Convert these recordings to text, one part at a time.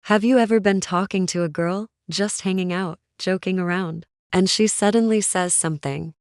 Have you ever been talking to a girl, just hanging out, joking around, and she suddenly says something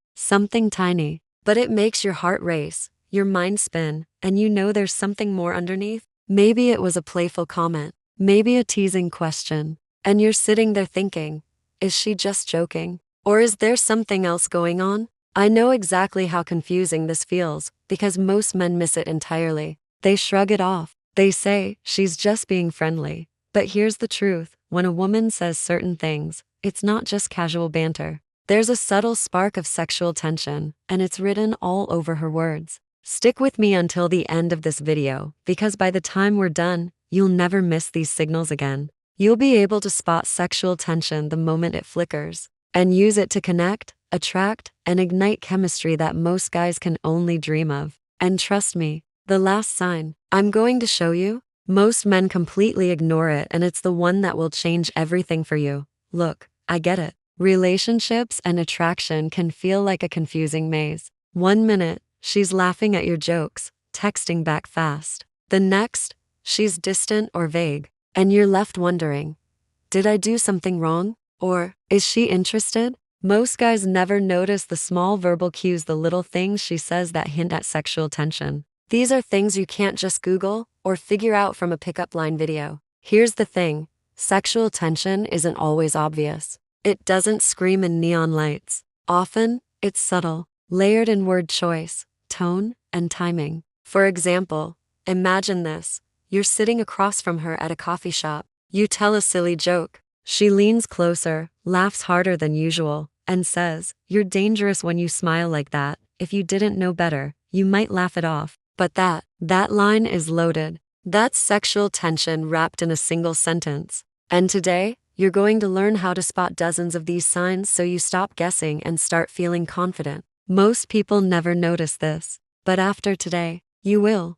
tiny, but it makes your heart race, your mind spin, and you know there's something more underneath? Maybe it was a playful comment, maybe a teasing question, and you're sitting there thinking, is she just joking? Or is there something else going on? I know exactly how confusing this feels, because most men miss it entirely. They shrug it off. They say, she's just being friendly. But here's the truth, when a woman says certain things, it's not just casual banter. There's a subtle spark of sexual tension, and it's written all over her words. Stick with me until the end of this video, because by the time we're done, you'll never miss these signals again. You'll be able to spot sexual tension the moment it flickers, and use it to connect, attract, and ignite chemistry that most guys can only dream of. And trust me, the last sign I'm going to show you, most men completely ignore it, and it's the one that will change everything for you. Look, I get it. Relationships and attraction can feel like a confusing maze. 1 minute, she's laughing at your jokes, texting back fast. The next, she's distant or vague, and you're left wondering, did I do something wrong? Or, is she interested? Most guys never notice the small verbal cues, the little things she says that hint at sexual tension. These are things you can't just Google or figure out from a pickup line video. Here's the thing, sexual tension isn't always obvious. It doesn't scream in neon lights. Often, it's subtle, layered in word choice, tone, and timing. For example, imagine this. You're sitting across from her at a coffee shop. You tell a silly joke. She leans closer, laughs harder than usual, and says, "You're dangerous when you smile like that. If you didn't know better, you might laugh it off." But that line is loaded. That's sexual tension wrapped in a single sentence. And today, you're going to learn how to spot dozens of these signs so you stop guessing and start feeling confident. Most people never notice this, but after today, you will.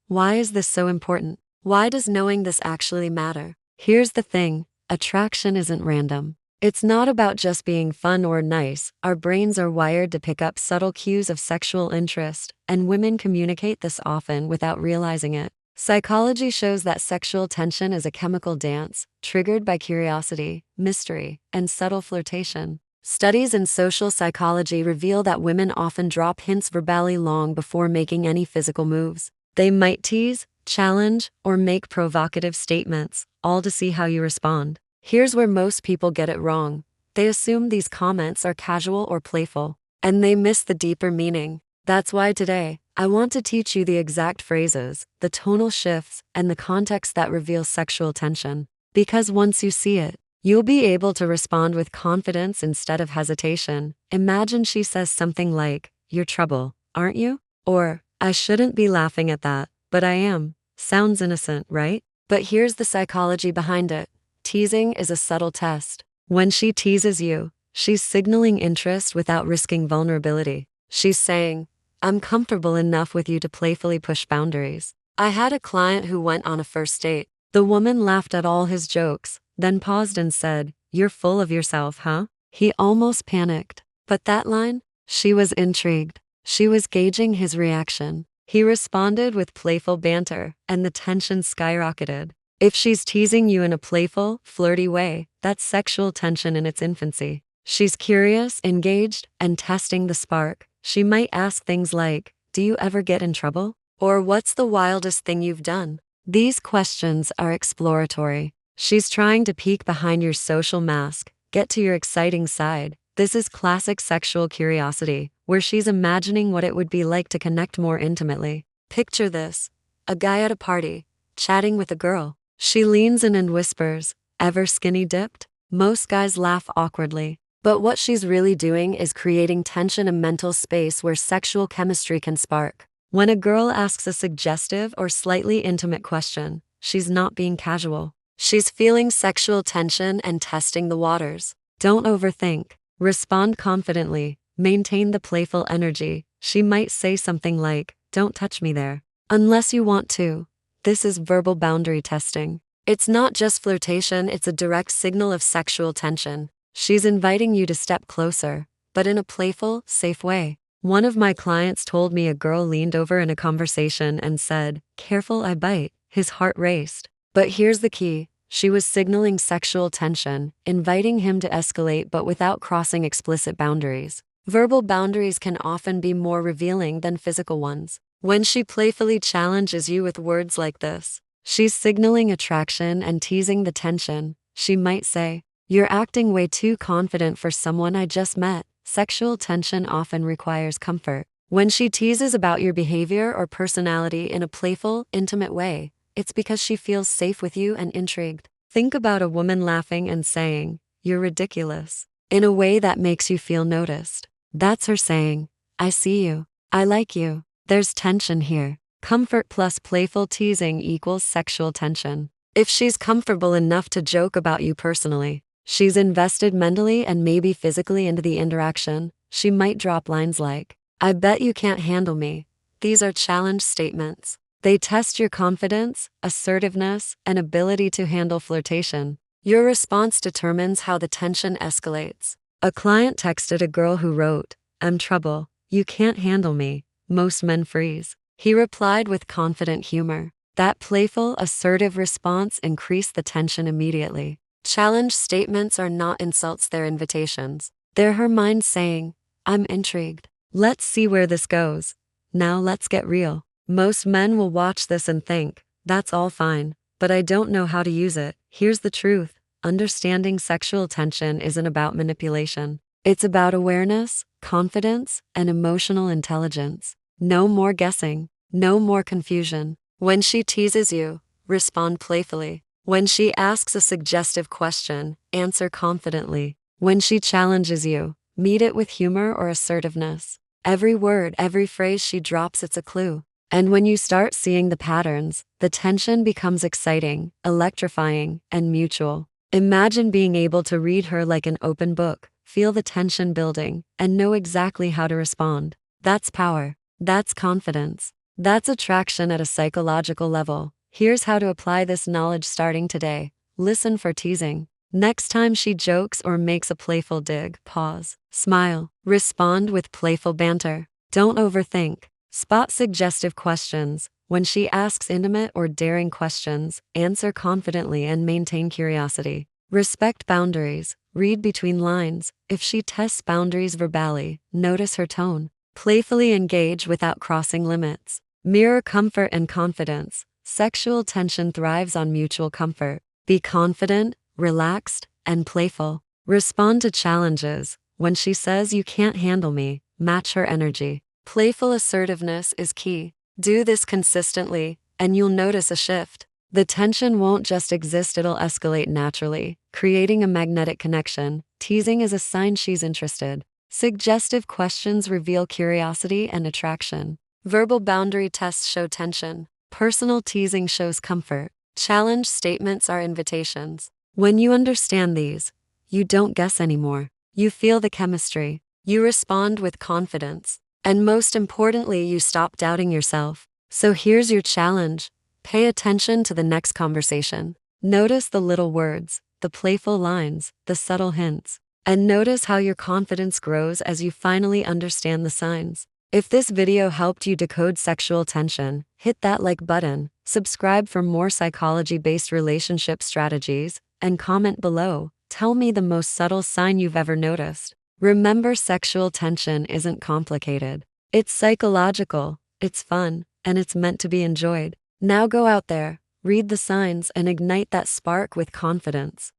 Why is this so important? Why does knowing this actually matter? Here's the thing, attraction isn't random. It's not about just being fun or nice. Our brains are wired to pick up subtle cues of sexual interest, and women communicate this often without realizing it. Psychology shows that sexual tension is a chemical dance, triggered by curiosity, mystery, and subtle flirtation. Studies in social psychology reveal that women often drop hints verbally long before making any physical moves. They might tease, challenge, or make provocative statements, all to see how you respond. Here's where most people get it wrong. They assume these comments are casual or playful, and they miss the deeper meaning. That's why today, I want to teach you the exact phrases, the tonal shifts, and the context that reveal sexual tension. Because once you see it, you'll be able to respond with confidence instead of hesitation. Imagine she says something like, "You're trouble, aren't you?" Or, "I shouldn't be laughing at that, but I am." Sounds innocent, right? But here's the psychology behind it. Teasing is a subtle test. When she teases you, she's signaling interest without risking vulnerability. She's saying, "I'm comfortable enough with you to playfully push boundaries." I had a client who went on a first date. The woman laughed at all his jokes, then paused and said, "You're full of yourself, huh?" He almost panicked. But that line? She was intrigued. She was gauging his reaction. He responded with playful banter, and the tension skyrocketed. If she's teasing you in a playful, flirty way, that's sexual tension in its infancy. She's curious, engaged, and testing the spark. She might ask things like, "Do you ever get in trouble?" Or, "What's the wildest thing you've done?" These questions are exploratory. She's trying to peek behind your social mask, get to your exciting side. This is classic sexual curiosity, where she's imagining what it would be like to connect more intimately. Picture this, a guy at a party, chatting with a girl. She leans in and whispers, "Ever skinny dipped?" Most guys laugh awkwardly. But what she's really doing is creating tension and mental space where sexual chemistry can spark. When a girl asks a suggestive or slightly intimate question, she's not being casual. She's feeling sexual tension and testing the waters. Don't overthink. Respond confidently. Maintain the playful energy. She might say something like, "Don't touch me there." Unless you want to. This is verbal boundary testing. It's not just flirtation, it's a direct signal of sexual tension. She's inviting you to step closer, but in a playful, safe way. One of my clients told me a girl leaned over in a conversation and said, "Careful, I bite." His heart raced. But here's the key. She was signaling sexual tension, inviting him to escalate but without crossing explicit boundaries. Verbal boundaries can often be more revealing than physical ones. When she playfully challenges you with words like this, she's signaling attraction and teasing the tension. She might say, "You're acting way too confident for someone I just met." Sexual tension often requires comfort. When she teases about your behavior or personality in a playful, intimate way, it's because she feels safe with you and intrigued. Think about a woman laughing and saying, "You're ridiculous," in a way that makes you feel noticed. That's her saying, "I see you. I like you." There's tension here. Comfort plus playful teasing equals sexual tension. If she's comfortable enough to joke about you personally, she's invested mentally and maybe physically into the interaction. She might drop lines like, "I bet you can't handle me." These are challenge statements. They test your confidence, assertiveness, and ability to handle flirtation. Your response determines how the tension escalates. A client texted a girl who wrote, "I'm trouble. You can't handle me." Most men freeze. He replied with confident humor. That playful, assertive response increased the tension immediately. Challenge statements are not insults, they're invitations. They're her mind saying, "I'm intrigued. Let's see where this goes. Now let's get real." Most men will watch this and think, "That's all fine, but I don't know how to use it." Here's the truth. Understanding sexual tension isn't about manipulation. It's about awareness, confidence, and emotional intelligence. No more guessing. No more confusion. When she teases you, respond playfully. When she asks a suggestive question, answer confidently. When she challenges you, meet it with humor or assertiveness. Every word, every phrase she drops, it's a clue. And when you start seeing the patterns, the tension becomes exciting, electrifying, and mutual. Imagine being able to read her like an open book, feel the tension building, and know exactly how to respond. That's power. That's confidence. That's attraction at a psychological level. Here's how to apply this knowledge starting today. Listen for teasing. Next time she jokes or makes a playful dig, pause. Smile. Respond with playful banter. Don't overthink. Spot suggestive questions. When she asks intimate or daring questions, answer confidently and maintain curiosity. Respect boundaries. Read between lines. If she tests boundaries verbally, notice her tone. Playfully engage without crossing limits. Mirror comfort and confidence. Sexual tension thrives on mutual comfort. Be confident, relaxed, and playful. Respond to challenges. When she says "you can't handle me," match her energy. Playful assertiveness is key. Do this consistently, and you'll notice a shift. The tension won't just exist, it'll escalate naturally, creating a magnetic connection. Teasing is a sign she's interested. Suggestive questions reveal curiosity and attraction. Verbal boundary tests show tension. Personal teasing shows comfort. Challenge statements are invitations. When you understand these, you don't guess anymore. You feel the chemistry. You respond with confidence. And most importantly, you stop doubting yourself. So here's your challenge. Pay attention to the next conversation. Notice the little words, the playful lines, the subtle hints. And notice how your confidence grows as you finally understand the signs. If this video helped you decode sexual tension, hit that like button, subscribe for more psychology-based relationship strategies, and comment below. Tell me the most subtle sign you've ever noticed. Remember, sexual tension isn't complicated. It's psychological, it's fun, and it's meant to be enjoyed. Now go out there, read the signs, and ignite that spark with confidence.